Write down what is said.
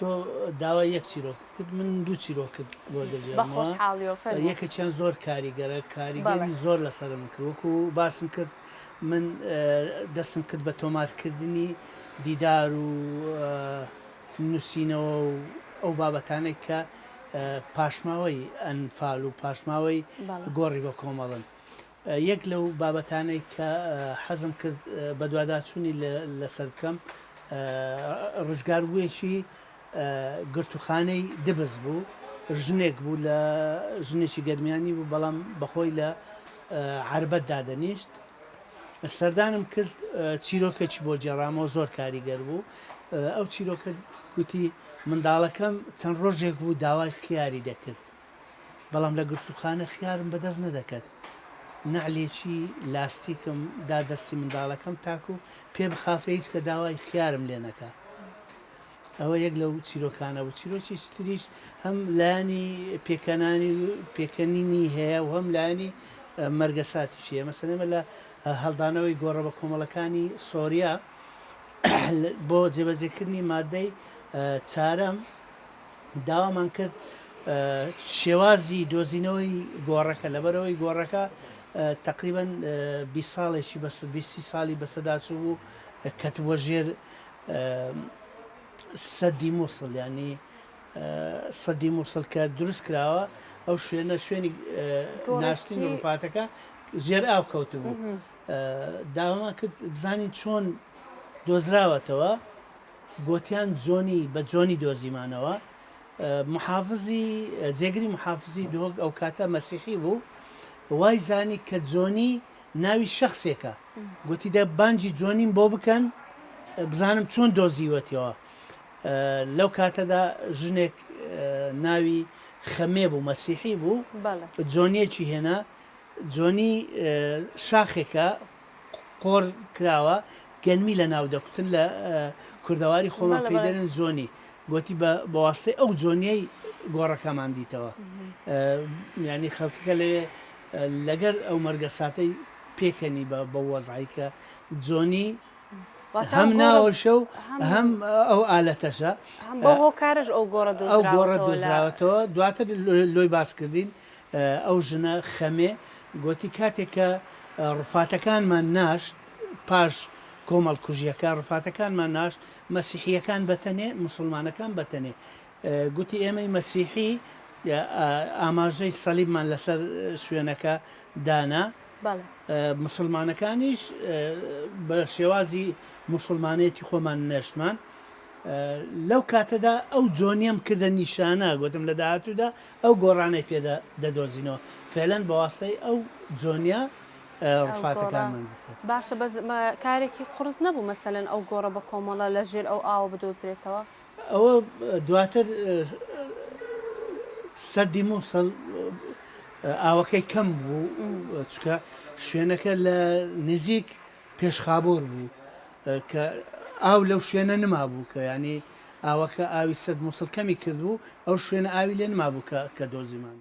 تۆ داوای یەک چیرۆک کرد من دوو چیرۆکرد بۆ دەبێت یەکێکیان زۆر کاریگەرە کاریگەری زۆر لەسەرم کرد وەکو باسم کرد من دەستم کرد بە تۆمارکردنی دیدار و نووسینەوە و ئەو بابەتانێک کە پاشماوەی ئەنفال و پاشماوەی گۆڕی بە کۆمەڵن یەک لەو بابەتانەی کە حەزم کرد بە دوواداچوونی لەسەر بکەم ڕزگاربوویەکی گرتوخانەی دبس بوو ژنێک بوو لە ژنێکی گەرمیانی بوو بەڵام بەخۆی لە عربەت دادەنیشت سەردانم کرد چیرۆکێکی بۆ جێڕامەوە زۆر کاریگەر بوو ئەو چیرۆکە گوتی منداڵەکەم چەند ڕۆژێک بوو داوای خیاری دەکرد بەڵام لە گرتوخانە خیارم بەدەست نەدەکرد نەعلێکی لاستیکم دادەستی منداڵەکەم تاکو پێ بخافرە هیچ کە داوای خیارم لێ نەکا ئەوە یەک لەو چیرۆکانە بوو چیرۆکی تریش هەم لایانی پێکەنینی هەیە و هەم لایانی مەرگەساتیشیە مەسەلەمە لە هەڵدانەوەی گۆڕە بە کۆمەڵەکانی سۆریا بۆ جێبەجێکردنی مادەی چارەم داوامان کرد شێوازی دۆزینەوەی گۆڕەکە لەبەرەوەی گۆڕەکە تقریبا 20 ساڵێکی 20 ساڵی بەسەداچوو بوو کەتووە ژێر سەدی مووسڵ ینی سەدی مووسڵ کە دروست کراوە ئەو شوێنە شوێنی ناشتین ڕفاتەکە ژێر ئاو کەوت بوو داوامان کرد بزانین چۆن دۆزراوەتەوە گوتیان جۆنی بە جۆنی دۆزیمانەوە محافزی جێگری محافزی دۆگ ئەو کاتە مەسیحی بوو وای زانی کە جۆنی ناوی شخصێکە گوتی دە بانجی جۆنیم بۆ بکەن بزانم چۆن دۆزیوەتەوە لەو کاتەدا ژنێک ناوی خەمێ بوو مەسیحی بوو جۆنیەکی هێنا جۆنی شاخێکە قۆڕ کراوە گەنمی لە ناو دەکوتن لە کوردەواری خۆمان پێدەرن جۆنی گوتی بە واستەی ئەو جۆنیەی گۆڕەکەمان دیتەوە ینی خەڵکەکە لێ لەگەر ئەو مەرگەساتەی پێکەنی بە وەزعی کە جۆنی هەم ناوەشە و هەم ئەو ئالەتەشە کارش ئەو گۆڕە دۆزراوەتەوە دواتر لۆی باسکردین ئەو ژنە خەمێ گوتی کاتێککە ڕفاتەکانمان ناشت پاش کۆمەڵ کوژیەکە ڕفاتەکانمان ناشت مەسیحیەکان بەتەنێ مسلمانەکان بەتەنێ گوتی ئێمەی مەسیحی ئاماژەی سەلیبمان لەسەر شوێنەکە دانا مسلمانەکانیش بە شێوازی مسلمانەتی خۆمان نەشتمان لەو کاتەدا ئەو جۆنیم کردە نیشانە گوتم لە داهاتوودا ئەو گۆڕانەی پێدا دەدۆزینەوە فێلەن بە واستەی ئەو جۆنیا ڕفاتەکانمان باشە کارێکی قرس نەبوو مەسەلەن ئەو گۆڕە بە کۆمەڵە لە ژێر ئەو ئاوە بدۆزرێتەوە ئەوە دواتر سەدی مووسڵ ئاوەکەی کەم بوو چکە شوێنەکە لە نزیک پێشخابۆر بوو کە ئاو لەو شوێنە نما بوو کە ینی ئاوەکە ئاوی سەد مووسڵ کەمی کردبوو ئەو شوێنە ئاوی لێ نما بوو کە دۆزیمان